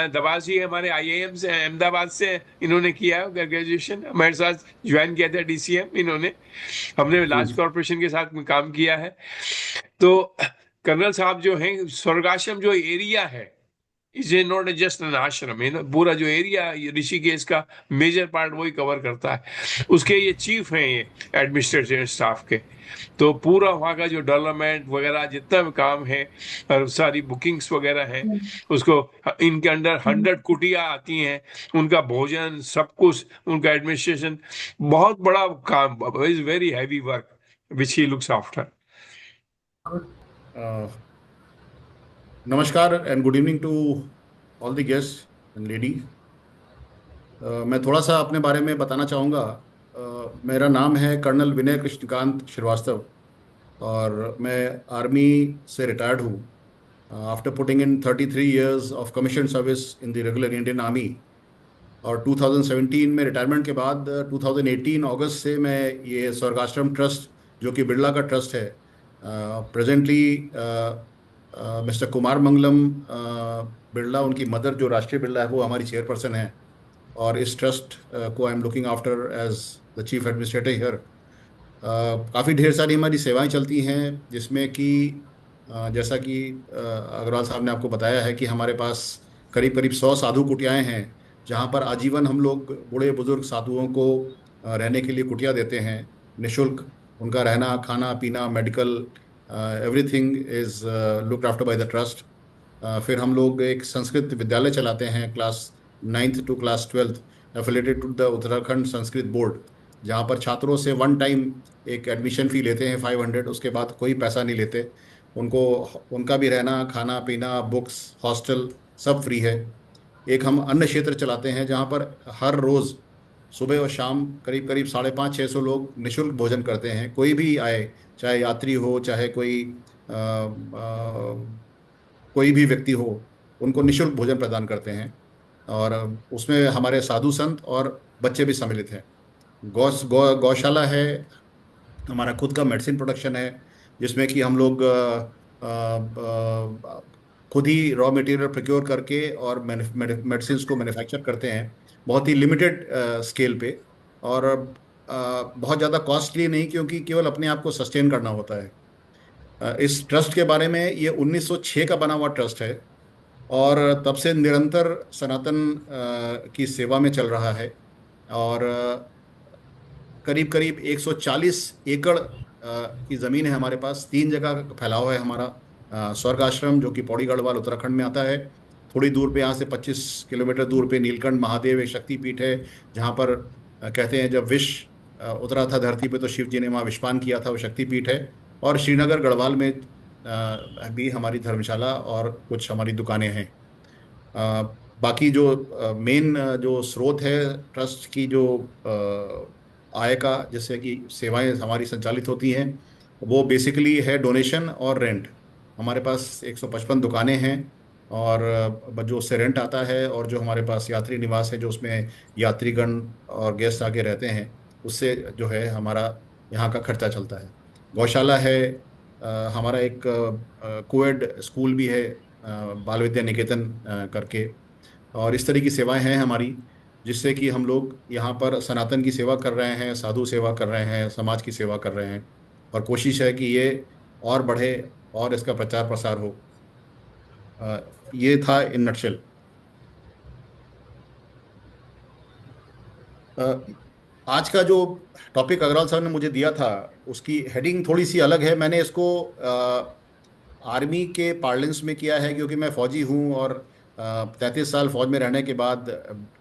दवाज जी हमारे आईआईएम से, अहमदाबाद से इन्होंने किया ग्रेजुएशन, हमारे साथ ज्वाइन किया था डीसीएम इन्होंने। हमने लार्ज जी कॉरपोरेशन के साथ में काम किया है। तो कर्नल साहब जो हैं, स्वर्गाश्रम जो एरिया है, is a not just an आश्रम है ना, पूरा जो एरिया ऋषिकेश का मेजर पार्ट वही कवर करता है। उसके ये चीफ हैं, ये एडमिनिस्ट्रेटिव स्टाफ के। तो पूरा वहाँ का जो डेवलपमेंट वगैरह जितना भी काम है, और सारी बुकिंग्स वगैरह है, उसको इनके अंडर 100 कुटिया आती हैं, उनका भोजन सब कुछ, उनका एडमिनिस्ट्रेशन, बहुत बड़ा काम, is very heavy work which he looks after. नमस्कार and good evening to all the guest and lady. मैं थोड़ा सा अपने बारे में बताना चाहूँगा। मेरा नाम है कर्नल विनय कृष्णकांत श्रीवास्तव और मैं आर्मी से रिटायर्ड हूँ after putting in 33 years of commission service in the regular Indian army. और 2017 में रिटायरमेंट के बाद 2018 अगस्त से मैं ये स्वर्गाश्रम ट्रस्ट, जो कि बिरला का ट्रस्ट है, प्रेजेंटली मिस्टर कुमार मंगलम बिरला, उनकी मदर जो राष्ट्रीय बिरला है वो हमारी चेयरपर्सन है, और इस ट्रस्ट को I am looking after as the chief administrator here. काफ़ी ढेर सारी हमारी सेवाएं चलती हैं, जिसमें कि जैसा कि अग्रवाल साहब ने आपको बताया है कि हमारे पास करीब करीब 100 साधु कुटियाएं हैं, जहां पर आजीवन हम लोग बूढ़े बुजुर्ग साधुओं को रहने के लिए कुटिया देते हैं निशुल्क। उनका रहना, खाना पीना, medical, everything is looked after by the trust. फिर हम लोग एक संस्कृत विद्यालय चलाते हैं, class 9th to class 12th, affiliated to the Uttarakhand Sanskrit board, जहाँ पर छात्रों से वन टाइम एक एडमिशन फ़ी लेते हैं 500, उसके बाद कोई पैसा नहीं लेते उनको। उनका भी रहना, खाना पीना, बुक्स, हॉस्टल सब फ्री है। एक हम अन्य क्षेत्र चलाते हैं जहाँ पर हर रोज़ सुबह और शाम करीब करीब 550-600 लोग निशुल्क भोजन करते हैं। कोई भी आए, चाहे यात्री हो, चाहे कोई भी व्यक्ति हो, उनको निशुल्क भोजन प्रदान करते हैं। और उसमें हमारे साधु संत और बच्चे भी सम्मिलित हैं। गौशाला है, हमारा खुद का मेडिसिन प्रोडक्शन है, जिसमें कि हम लोग खुद ही रॉ मटेरियल प्रोक्योर करके और मेडिसिन को मैन्युफैक्चर करते हैं, बहुत ही लिमिटेड स्केल पे। और बहुत ज़्यादा कॉस्टली नहीं, क्योंकि केवल अपने आप को सस्टेन करना होता है। इस ट्रस्ट के बारे में, ये 1906 का बना हुआ ट्रस्ट है और तब से निरंतर सनातन की सेवा में चल रहा है। और करीब करीब 140 एकड़ की ज़मीन है हमारे पास। 3 जगह फैलाव है हमारा। स्वर्ग आश्रम, जो कि पौड़ी गढ़वाल उत्तराखंड में आता है। थोड़ी दूर पे, यहाँ से 25 किलोमीटर दूर पे नीलकंठ महादेव एक शक्तिपीठ है, जहाँ पर कहते हैं जब विष उतरा था धरती पे तो शिव जी ने वहाँ विषपान किया था, वो शक्तिपीठ है। और श्रीनगर गढ़वाल में भी हमारी धर्मशाला और कुछ हमारी दुकानें हैं। बाकी जो मेन जो स्रोत है ट्रस्ट की, जो आय का, जैसे कि सेवाएं हमारी संचालित होती हैं, वो बेसिकली है डोनेशन और रेंट। हमारे पास 155 दुकानें हैं, और जो उससे रेंट आता है, और जो हमारे पास यात्री निवास है, जो उसमें यात्रीगण और गेस्ट आके रहते हैं, उससे जो है हमारा यहाँ का खर्चा चलता है। गौशाला है, हमारा एक कोएड स्कूल भी है, बाल विद्या निकेतन करके। और इस तरह की सेवाएं हैं हमारी, जिससे कि हम लोग यहाँ पर सनातन की सेवा कर रहे हैं, साधु सेवा कर रहे हैं, समाज की सेवा कर रहे हैं। और कोशिश है कि ये और बढ़े और इसका प्रचार प्रसार हो। ये था इन नटशेल। आज का जो टॉपिक अग्रवाल साहब ने मुझे दिया था, उसकी हेडिंग थोड़ी सी अलग है। मैंने इसको आर्मी के पार्लेंस में किया है, क्योंकि मैं फौजी हूँ, और 33 साल फौज में रहने के बाद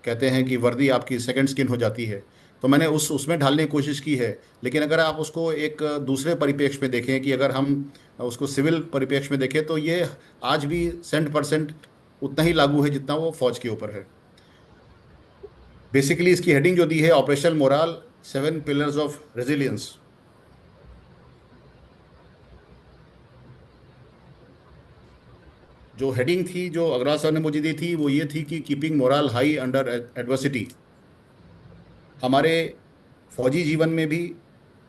कहते हैं कि वर्दी आपकी सेकंड स्किन हो जाती है। तो मैंने उसमें ढालने की कोशिश की है। लेकिन अगर आप उसको एक दूसरे परिप्रेक्ष्य में देखें, कि अगर हम उसको सिविल परिप्रेक्ष्य में देखें, तो ये आज भी 100% उतना ही लागू है जितना वो फौज के ऊपर है। बेसिकली इसकी हेडिंग जो दी है, operational morale, 7 pillars of resilience. जो हेडिंग थी, जो अग्रवाल साहब ने मुझे दी थी, वो ये थी कि keeping moral high under adversity. हमारे फौजी जीवन में भी,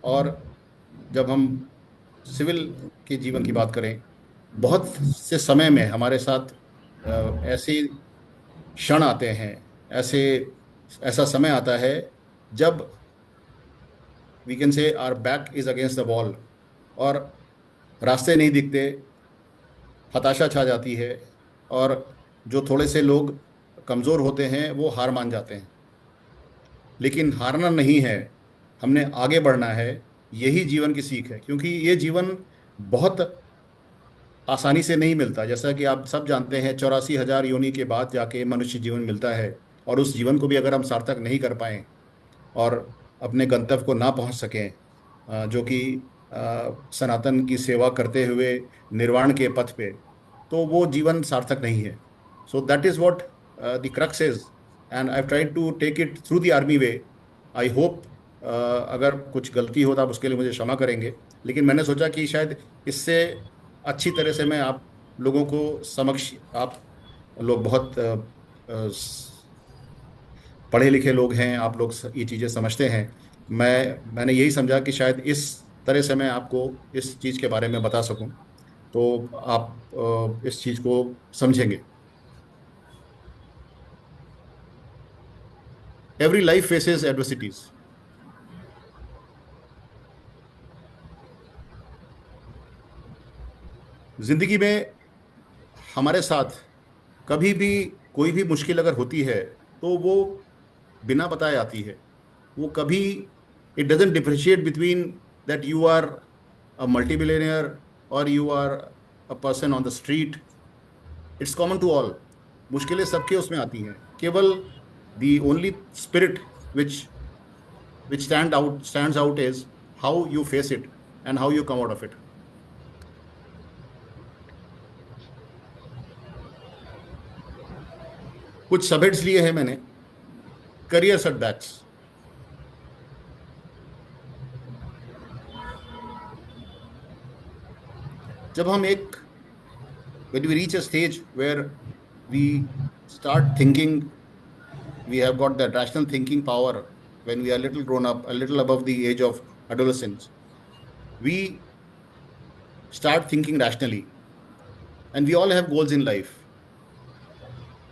और जब हम सिविल के जीवन की बात करें, बहुत से समय में हमारे साथ ऐसी क्षण आते हैं, ऐसे ऐसा समय आता है जब we can say our back is against the wall, और रास्ते नहीं दिखते, हताशा छा जाती है, और जो थोड़े से लोग कमजोर होते हैं वो हार मान जाते हैं। लेकिन हारना नहीं है, हमने आगे बढ़ना है। यही जीवन की सीख है, क्योंकि ये जीवन बहुत आसानी से नहीं मिलता। जैसा कि आप सब जानते हैं, 84,000 योनि के बाद जाके मनुष्य जीवन मिलता है। और उस जीवन को भी अगर हम सार्थक नहीं कर पाए और अपने गंतव्य को ना पहुंच सकें, जो कि सनातन की सेवा करते हुए निर्वाण के पथ पे, तो वो जीवन सार्थक नहीं है। So that is what the crux is, and I tried to take it through the army way. I hope अगर कुछ गलती हो तो आप उसके लिए मुझे क्षमा करेंगे। लेकिन मैंने सोचा कि शायद इससे अच्छी तरह से मैं आप लोगों को समक्ष, आप लोग बहुत पढ़े लिखे लोग हैं, आप लोग ये चीज़ें समझते हैं। मैंने यही समझा कि शायद इस तरह से मैं आपको इस चीज़ के बारे में बता सकूं, तो आप इस चीज़ को समझेंगे। Every life faces adversities. जिंदगी में हमारे साथ कभी भी कोई भी मुश्किल अगर होती है, तो वो बिना बताए आती है। वो कभी, it doesn't differentiate between that you are a multi और you are a person on the street. It's common to all. मुश्किलें सबके उसमें आती हैं। केवल the only spirit which which stands out is how you face it and how you come out of it. कुछ subheads लिए हैं मैंने। Career setbacks. जब हम एक, when we reach a stage where we start thinking, we have got that rational thinking power. When we are little grown up, a little above the age of adolescence, we start thinking rationally, and we all have goals in life.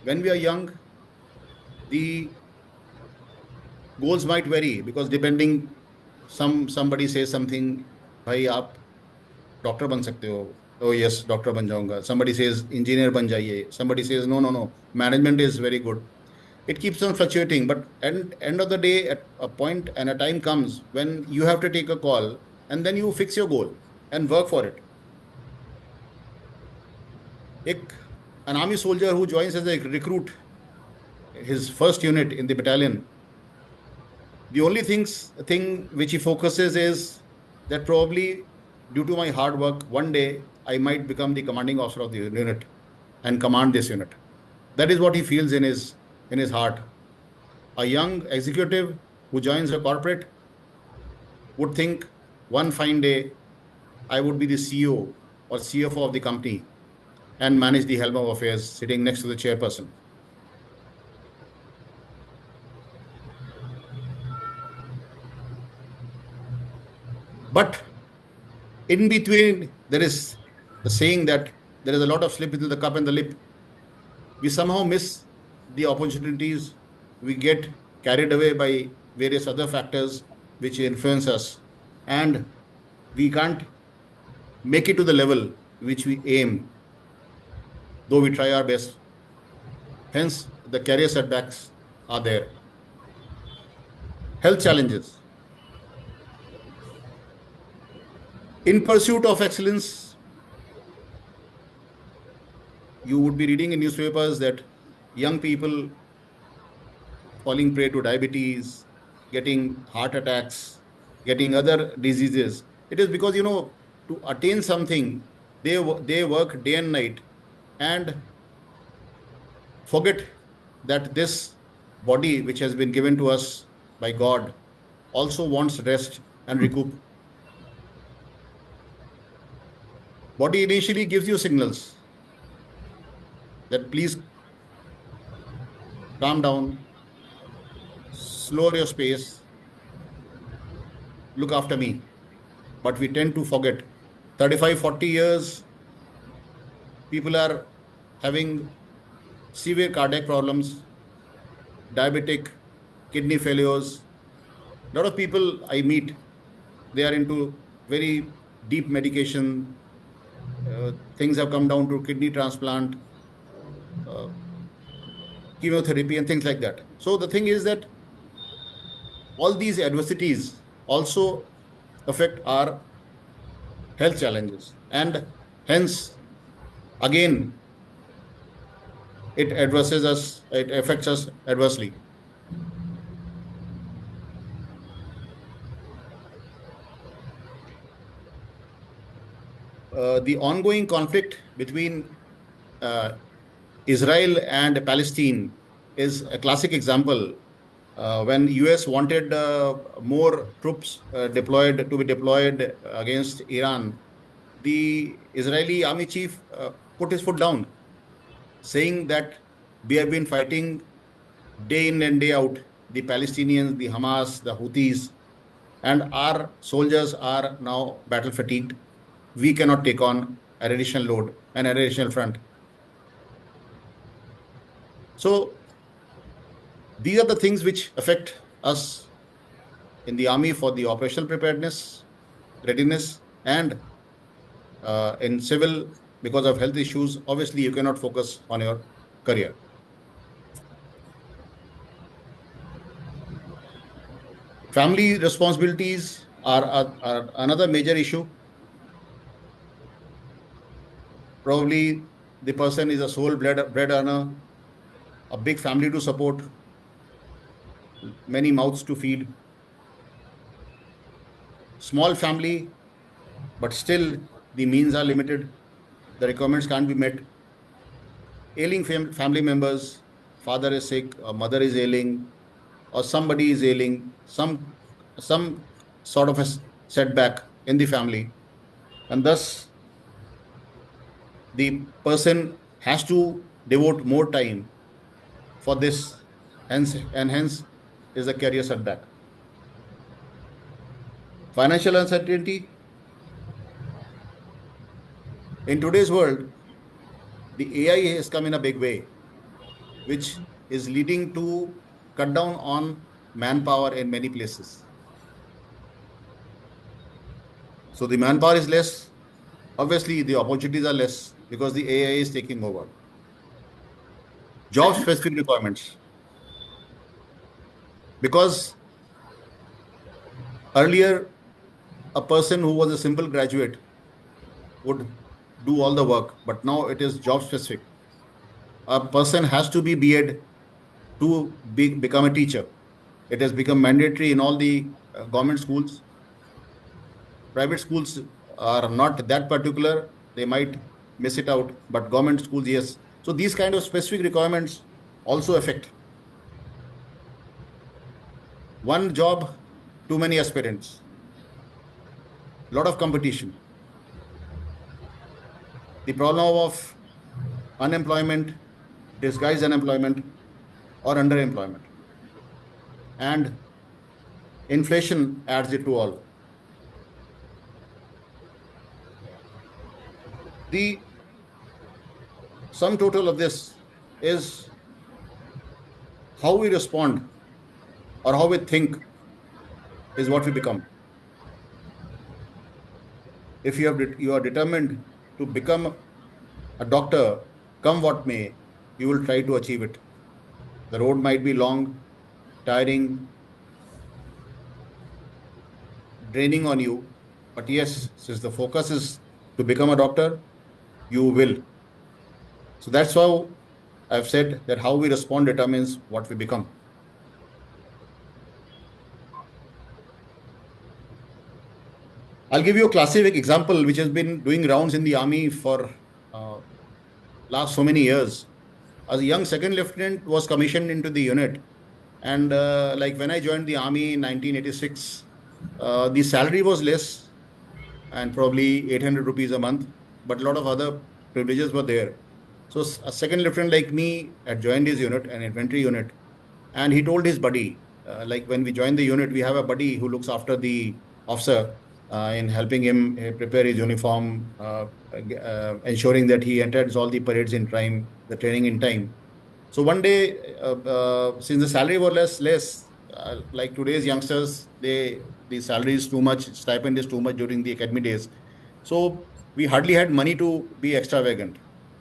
When we are young, the goals might vary, because depending, somebody says something, भाई आप doctor बन सकते हो, oh yes, doctor बन जाऊंगा। somebody says engineer बन जाइए, somebody says no, no, no, management is very good. It keeps on fluctuating, but end of the day, at a point and a time comes when you have to take a call, and then you fix your goal and work for it. एक An army soldier who joins as a recruit, his first unit in the battalion, the only thing which he focuses is that probably due to my hard work, one day I might become the commanding officer of the unit and command this unit. That is what he feels in his heart. A young executive who joins a corporate would think, one fine day I would be the CEO or CFO of the company and manage the helm of affairs sitting next to the chairperson. But in between, there is the saying that there is a lot of slip between the cup and the lip. We somehow miss the opportunities. We get carried away by various other factors which influence us, and we can't make it to the level which we aim, though we try our best. Hence, the career setbacks are there. Health challenges. In pursuit of excellence, you would be reading in newspapers that young people falling prey to diabetes, getting heart attacks, getting other diseases. It is because, to attain something, they work day and night and forget that this body, which has been given to us by God, also wants rest and recoup. Body initially gives you signals that please calm down, slow your pace, look after me. But we tend to forget. 35, 40 years, people are having severe cardiac problems, diabetic, kidney failures. A lot of people I meet, they are into very deep medication. Things have come down to kidney transplant, uh, chemotherapy, and things like that. So the thing is that all these adversities also affect our health challenges, and hence, again, it affects us adversely. The ongoing conflict between uh, Israel and Palestine is a classic example. When US wanted more troops deployed to be deployed against Iran, the Israeli army chief put his foot down, saying that we have been fighting day in and day out, the Palestinians, the Hamas, the Houthis, and our soldiers are now battle fatigued. We cannot take on an additional load, an additional front. So these are the things which affect us in the army for the operational preparedness, readiness, and in civil, because of health issues, obviously you cannot focus on your career. Family responsibilities are another major issue. Probably the person is a sole bread earner, a big family to support, many mouths to feed. Small family, but still the means are limited. The requirements can't be met. Ailing family members, father is sick, or mother is ailing, or somebody is ailing, some sort of a setback in the family, and thus the person has to devote more time for this, hence is a career setback. Financial uncertainty. In today's world, the AI has come in a big way, which is leading to cut down on manpower in many places. So the manpower is less. Obviously, the opportunities are less because the AI is taking over. Job specific requirements. Because earlier, a person who was a simple graduate would do all the work, but now it is job specific. A person has to be B.Ed to become a teacher. It has become mandatory in all the government schools. Private schools are not that particular. They might miss it out, but government schools, yes. So these kind of specific requirements also affect. One job, too many aspirants. Lot of competition. The problem of unemployment, disguised unemployment, or underemployment. And inflation adds it to all. The sum total of this is how we respond or how we think is what we become. If you are determined to become a doctor, come what may, you will try to achieve it. The road might be long, tiring, draining on you, but yes, since the focus is to become a doctor, you will. So that's how I've said that how we respond determines what we become. I'll give you a classic example which has been doing rounds in the army for uh, last so many years. As a young second lieutenant was commissioned into the unit, and like when I joined the army in 1986, the salary was less and probably 800 rupees a month, but a lot of other privileges were there. So a second lieutenant like me had joined his unit, an infantry unit, and he told his buddy, like when we joined the unit, we have a buddy who looks after the officer in helping him prepare his uniform, ensuring that he attends all the parades in time, the training in time. So one day, since the salary was less, like today's youngsters, the salary is too much, stipend is too much during the academy days. So we hardly had money to be extravagant.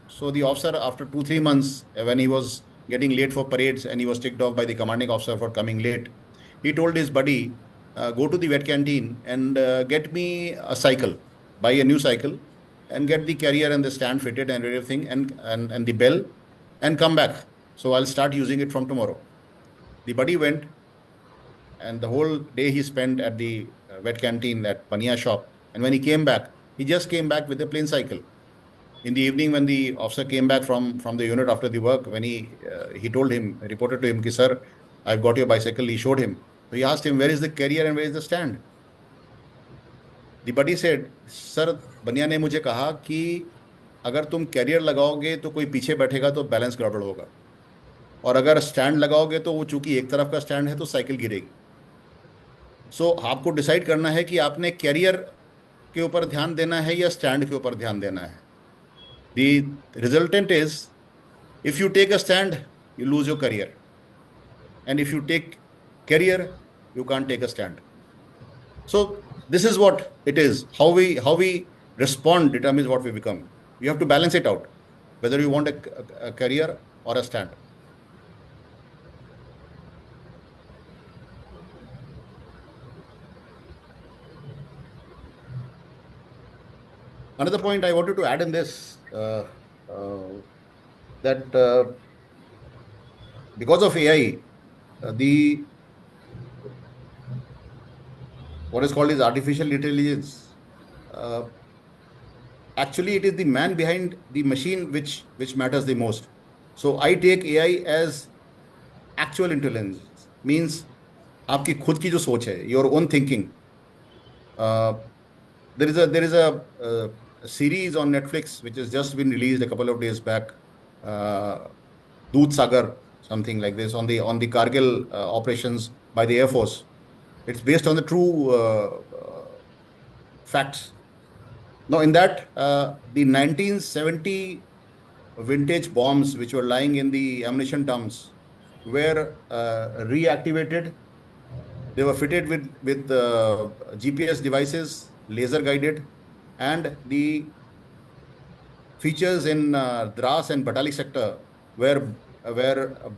So the officer, after 2 3 months, when he was getting late for parades and he was ticked off by the commanding officer for coming late, he told his buddy, go to the vet canteen and get me a cycle, buy a new cycle, and get the carrier and the stand fitted and everything, and the bell, and come back. So I'll start using it from tomorrow. The buddy went, and the whole day he spent at the vet canteen at Pania shop. And when he came back, he just came back with a plain cycle. In the evening, when the officer came back from the unit after the work, when he told him, reported to him, "Ki, sir, I've got your bicycle." He showed him. So he asked him, "Where is the carrier and where is the stand?" The buddy said, "Sir, बनिया ने मुझे कहा कि अगर तुम career लगाओगे तो कोई पीछे बैठेगा तो बैलेंस गड़बड़ होगा, और अगर स्टैंड लगाओगे तो वो चूंकि एक तरफ का स्टैंड है तो साइकिल गिरेगी। सो आपको डिसाइड करना है कि आपने कैरियर के ऊपर ध्यान देना है या स्टैंड के ऊपर ध्यान देना है। The resultant is, if you take a stand you lose your career, and if you take career you can't take a stand. So this is what it is. How we respond determines what we become. You have to balance it out, whether you want a career or a stand. Another point I wanted to add in this, that because of AI, the what is called is artificial intelligence. Uh, Actually, it is the man behind the machine which matters the most. So I take AI as actual intelligence, means आपकी खुद की जो सोच है, your own thinking. There is a series on Netflix which has just been released a couple of days back, Doodh Sagar, something like this, on the Kargil operations by the Air Force. It's based on the true facts. Now, in that, the 1970 vintage bombs which were lying in the ammunition dumps were reactivated. They were fitted with GPS devices, laser guided, and the features in Dras and Batali sector were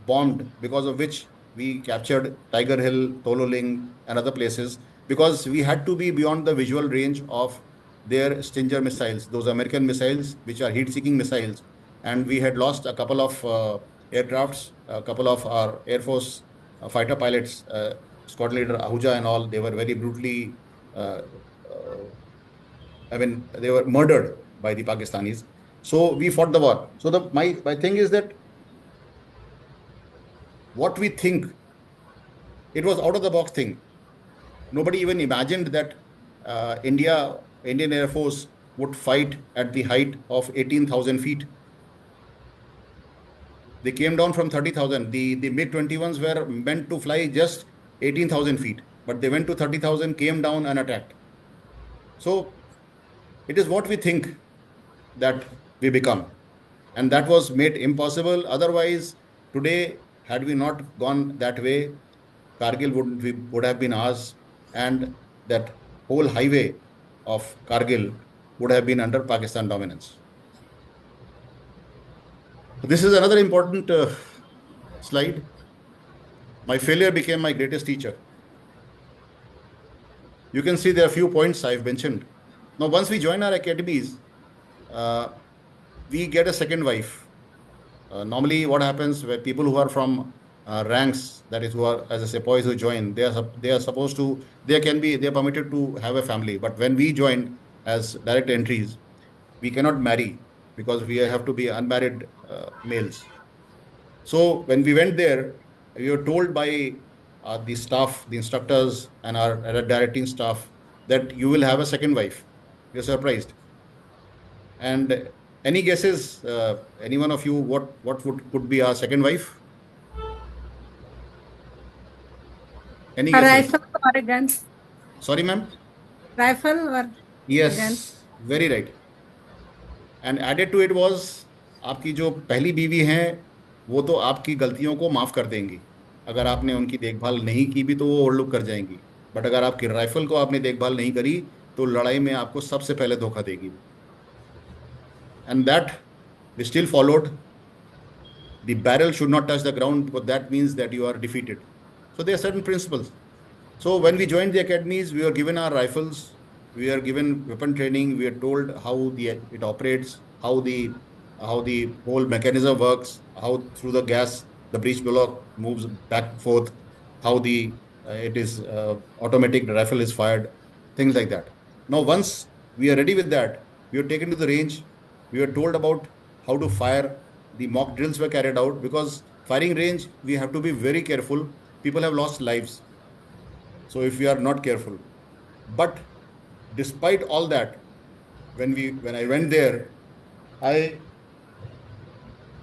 bombed, because of which we captured Tiger Hill, Tololing, and other places, because we had to be beyond the visual range of their Stinger missiles, those American missiles which are heat-seeking missiles, and we had lost a couple of aircrafts, a couple of our Air Force fighter pilots, squad leader Ahuja and all. They were very brutally, they were murdered by the Pakistanis. So we fought the war. So my thing is that what we think, it was out of the box thing. Nobody even imagined that Indian Air Force would fight at the height of 18,000 feet. They came down from 30,000. The MiG-21s were meant to fly just 18,000 feet, but they went to 30,000, came down and attacked. So it is what we think that we become, and that was made impossible. Otherwise, today, had we not gone that way, Kargil would have been ours, and that whole highway of Kargil would have been under Pakistan dominance. This is another important slide. My failure became my greatest teacher. You can see there are a few points I've mentioned. Now, once we join our academies, we get a second wife. Normally, what happens where people who are from ranks, that is, who are, as I say, boys who join, they are supposed to, they are permitted to have a family. But when we join as direct entries, we cannot marry because we have to be unmarried males. So when we went there, we were told by the staff, the instructors, and our directing staff that you will have a second wife. We are surprised. And any guesses, any one of you, what could be our second wife? Any A guesses? rifle or a guns? Sorry, ma'am? Rifle or guns? Yes, very right. And added to it was, आपकी जो पहली बीवी हैं, वो तो आपकी गलतियों को माफ कर देंगी। अगर आपने उनकी देखभाल नहीं की भी तो वो ओवरलुक कर जाएंगी। बट अगर आपकी राइफल को आपने देखभाल नहीं करी तो लड़ाई में आपको सबसे पहले धोखा देगी। And that we still followed. The barrel should not touch the ground because that means that you are defeated. So there are certain principles. So when we joined the academies, we were given our rifles, we are given weapon training, we are told how it operates, how the whole mechanism works, how through the gas the breech block moves back and forth, how the it is automatic, the rifle is fired, things like that. Now once we are ready with that, we are taken to the range, we are told about how to fire. The mock drills were carried out because firing range we have to be very careful. People have lost lives, so if we are not careful. But despite all that, when I went there, I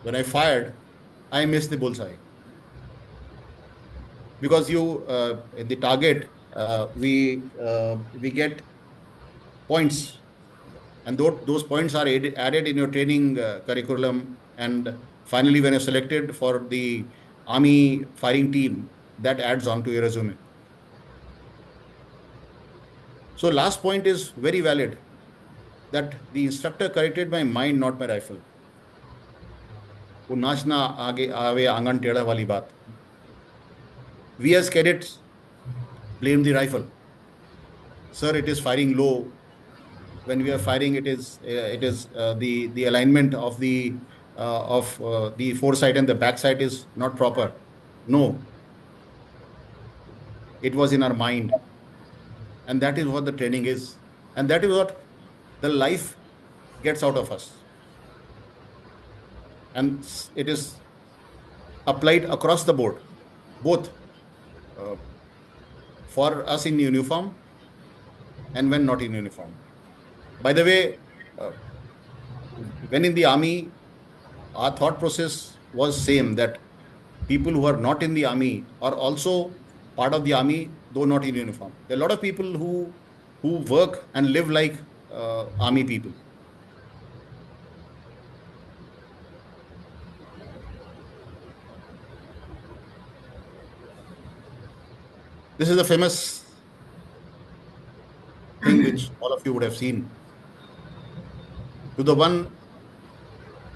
when I fired, I missed the bullseye because in the target we get points, and those points are added in your training curriculum, and finally when you're selected for the army firing team, that adds on to your resume. So last point is very valid, that the instructor corrected my mind, not my rifle. वो नाचना आगे आवे आंगन टेढ़ा वाली बात. We as cadets blame the rifle. Sir, it is firing low. When we are firing, it is the alignment of the foresight and the backside is not proper. No, it was in our mind, and that is what the training is, and that is what the life gets out of us, and it is applied across the board, both for us in uniform and when not in uniform. By the way, when in the army, our thought process was same, that people who are not in the army are also part of the army, though not in uniform. There are a lot of people who work and live like army people. This is a famous thing which all of you would have seen. To the one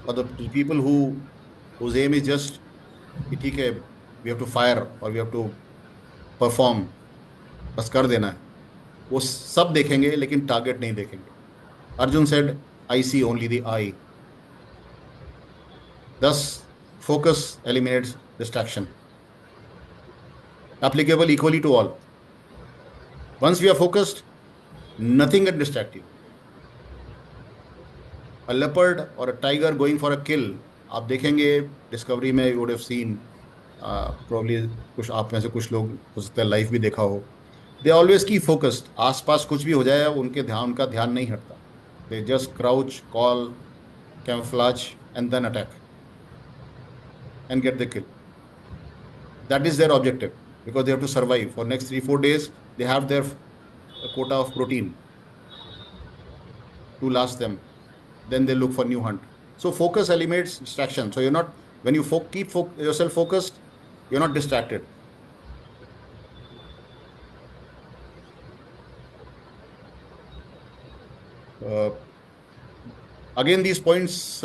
or the people whose aim is just, ठीक है, we have to fire or we have to perform, बस कर देना है, वो सब देखेंगे लेकिन टारगेट नहीं देखेंगे. Arjun said, I see only the eye. Thus, focus eliminates distraction. Applicable equally to all. Once we are focused, nothing can distract you. A leopard or a tiger going for a kill, आप देखेंगे discovery में, you would have seen, probably कुछ आप में से कुछ लोग हो सकता है लाइव भी देखा हो. They always keep focused. आसपास कुछ भी हो जाए उनका ध्यान नहीं हटता. They just crouch, call, camouflage, and then attack and get the kill. That is their objective, because they have to survive for next 3-4 days. They have their quota of protein to last them. Then they look for new hunt. So focus eliminates distraction. So you're not, when you keep yourself focused, you're not distracted. Again, these points,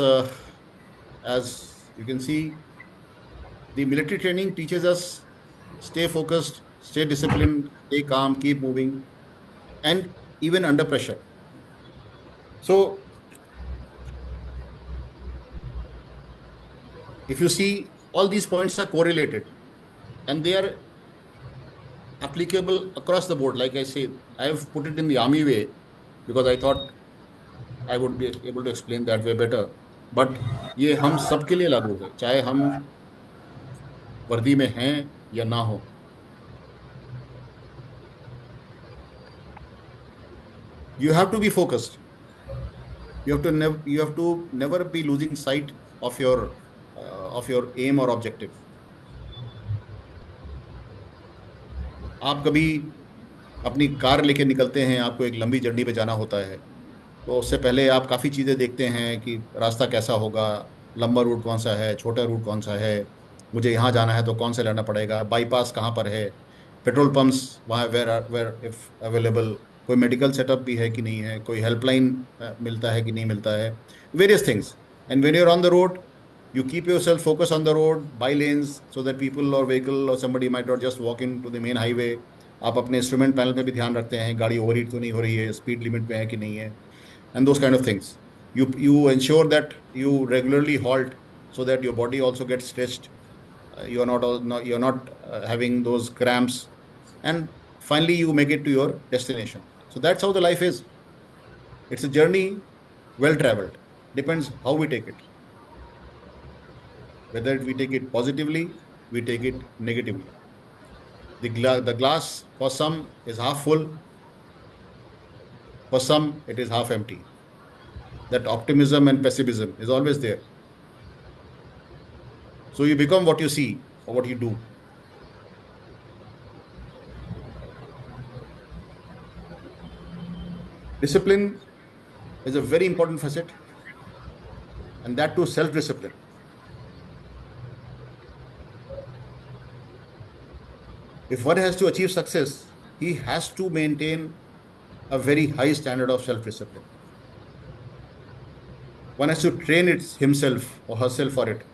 as you can see, the military training teaches us stay focused, stay disciplined, stay calm, keep moving, and even under pressure. So if you see, all these points are correlated and they are applicable across the board. Like I say, I have put it in the army way because I thought I would be able to explain that way better. But ये हम सबके लिए लागू है, चाहे हम वर्दी में हैं या ना हो. You have to be focused. You have to never be losing sight of your aim or objective. आप कभी अपनी कार लेके निकलते हैं, आपको एक लंबी जर्नी पे जाना होता है, तो उससे पहले आप काफ़ी चीज़ें देखते हैं कि रास्ता कैसा होगा, लंबा रूट कौन सा है, छोटा रूट कौन सा है, मुझे यहाँ जाना है तो कौन से लेना पड़ेगा, बाईपास कहाँ पर है, पेट्रोल पंप्स वहाँ वेर इफ अवेलेबल, कोई मेडिकल सेटअप भी है कि नहीं है, कोई हेल्पलाइन मिलता है कि नहीं मिलता है, various things. And when you are on the road, you keep yourself focused on the road, by lanes, so that people or vehicle or somebody might not just walk into the main highway. आप अपने instrument panel पे भी ध्यान रखते हैं, गाड़ी overheat तो नहीं हो रही है, स्पीड लिमिट पे है कि नहीं है, and those kind of things. You ensure that you regularly halt so that your body also gets stretched. You're not having those cramps, and finally you make it to your destination. So that's how the life is. It's a journey, well traveled. Depends how we take it. Whether we take it positively, we take it negatively. The glass for some is half full, for some it is half empty. That optimism and pessimism is always there. So you become what you see or what you do. Discipline is a very important facet, and that too self-discipline. If one has to achieve success, he has to maintain a very high standard of self-discipline. One has to train himself or herself for it.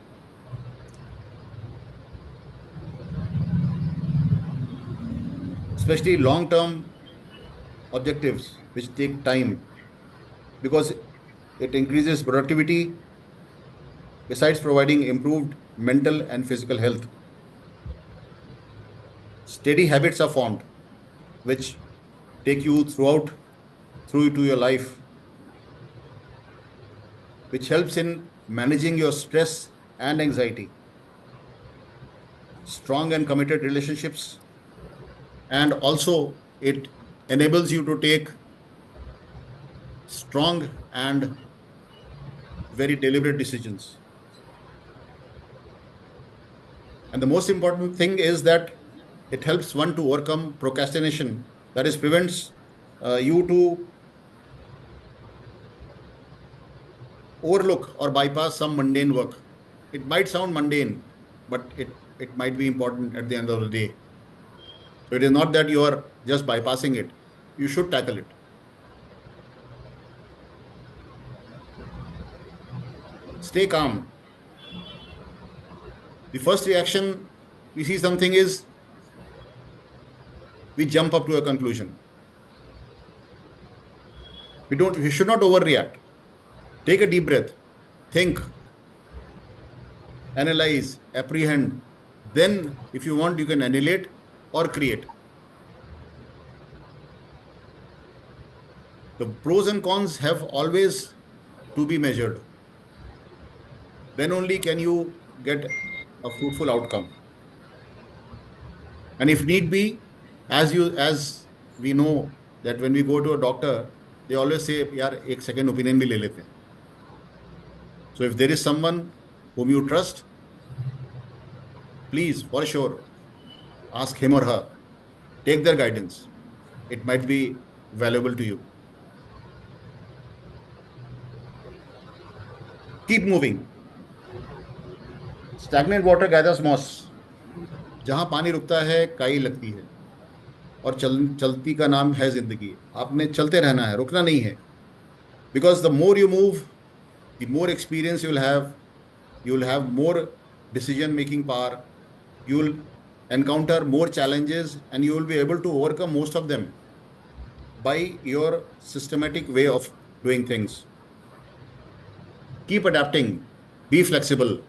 Especially long-term objectives, which take time, because it increases productivity, besides providing improved mental and physical health. Steady habits are formed, which take you through to your life, which helps in managing your stress and anxiety. Strong and committed relationships, and also it enables you to take strong and very deliberate decisions. And the most important thing is that it helps one to overcome procrastination, that is, prevents you to overlook or bypass some mundane work. It might sound mundane, but it might be important at the end of the day. So it is not that you are just bypassing it. You should tackle it. Stay calm. The first reaction we see something is we jump up to a conclusion. We should not overreact. Take a deep breath. Think. Analyze. Apprehend. Then, if you want, you can annihilate or create. The pros and cons have always to be measured. Then only can you get a fruitful outcome. And if need be, as we know that when we go to a doctor, they always say, "Yaar, ek second opinion bhi le lete hain." So if there is someone whom you trust, please, for sure, ask him or her. Take their guidance. It might be valuable to you. Keep moving. Stagnant water gathers moss. जहां पानी रुकता है काई लगती है, और चलती का नाम है जिंदगी. आपने चलते रहना है, रुकना नहीं है. Because the more you move, the more experience you will have more decision making power, you will encounter more challenges, and you will be able to overcome most of them by your systematic way of doing things. Keep adapting, be flexible,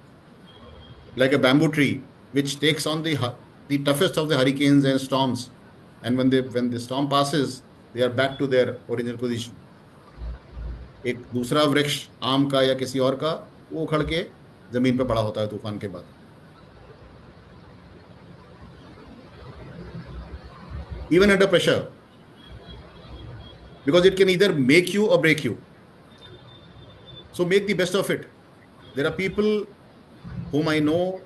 like a bamboo tree which takes on the toughest of the hurricanes and storms, and when the storm passes, they are back to their original position. एक दूसरा वृक्ष आम का या किसी और का, वो उखड़ के जमीन पे पड़ा होता है तूफान के बाद. Even under pressure, because it can either make you or break you. So make the best of it. There are people whom I know,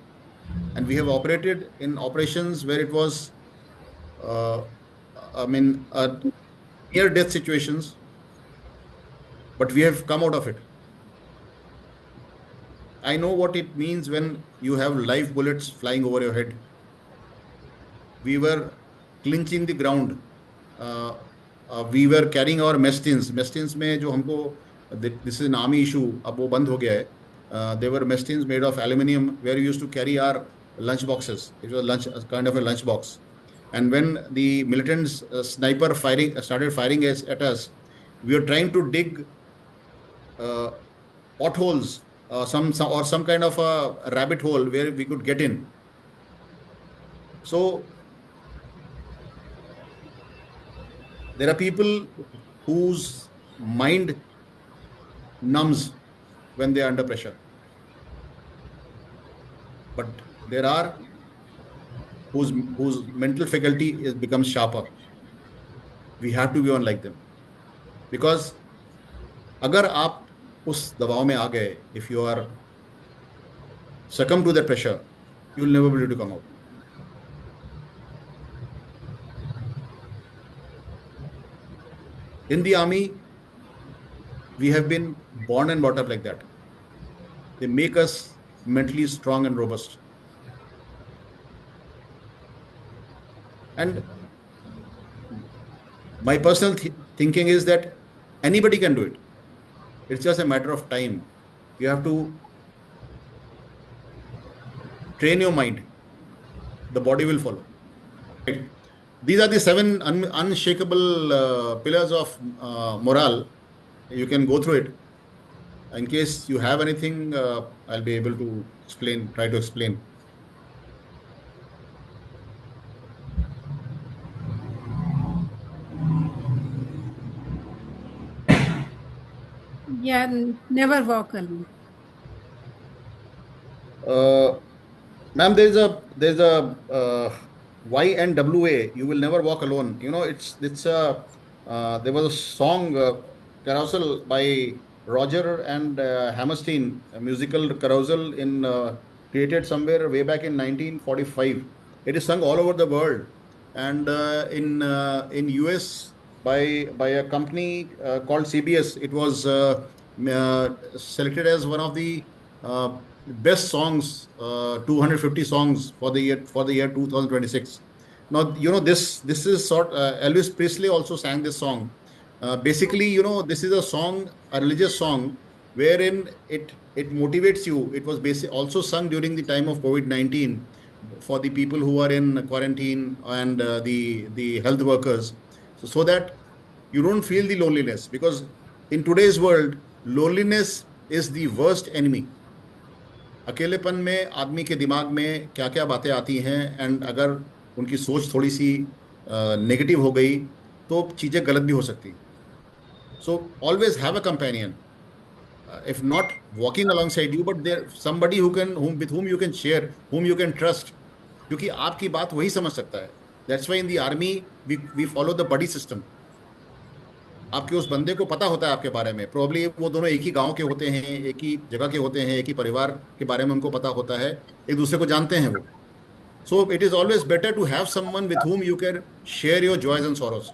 and we have operated in operations where it was, near death situations, but we have come out of it. I know what it means when you have live bullets flying over your head. We were clinching the ground. We were carrying our mess tins. Mess tins में जो हमको, this is an army issue, अब वो बंद हो गया है. They were mess tins made of aluminium where we used to carry our lunch boxes. It was kind of a lunch box. And when the militants sniper started firing at us, we were trying to dig potholes, some kind of a rabbit hole where we could get in. So there are people whose mind numbs when they are under pressure, but there are whose mental faculty becomes sharper. We have to be on like them, because अगर आप उस दबाव में आ गए, if you are succumb to that pressure, you will never be able to come out. In the army, we have been born and brought up like that. They make us mentally strong and robust. And my personal thinking is that anybody can do it. It's just a matter of time. You have to train your mind. The body will follow. Right? These are the 7 unshakable pillars of morale. You can go through it. In case you have anything, I'll be able to try to explain. Yeah, never walk alone. Ma'am, there's a YNWA. You will never walk alone. You know, there was a song, Carousel by Roger and Hammerstein, a musical carousel created somewhere way back in 1945. It is sung all over the world, and in US by a company called CBS. It was selected as one of the best songs, 250 songs for the year 2026. Now, you know, this is Elvis Presley also sang this song. Basically, you know, this is a religious song wherein it motivates you. It was also sung during the time of COVID-19 for the people who are in quarantine and the health workers, so that you don't feel the loneliness, because in today's world loneliness is the worst enemy. अकेलेपन में आदमी के दिमाग में क्या क्या बातें आती हैं, एंड अगर उनकी सोच थोड़ी सी नेगेटिव हो गई तो चीज़ें गलत भी हो सकती. So always have a companion, if not walking alongside you, but there somebody with whom you can share, whom you can trust, क्योंकि आपकी बात वही समझ सकता है. That's why in the army we follow the buddy system. आपके उस बंदे को पता होता है आपके बारे में. प्रोबेबली वो दोनों एक ही गांव के होते हैं, एक ही जगह के होते हैं, एक ही परिवार के बारे में उनको पता होता है, एक दूसरे को जानते हैं वो. So it is always better to have someone with whom you can share your joys and sorrows.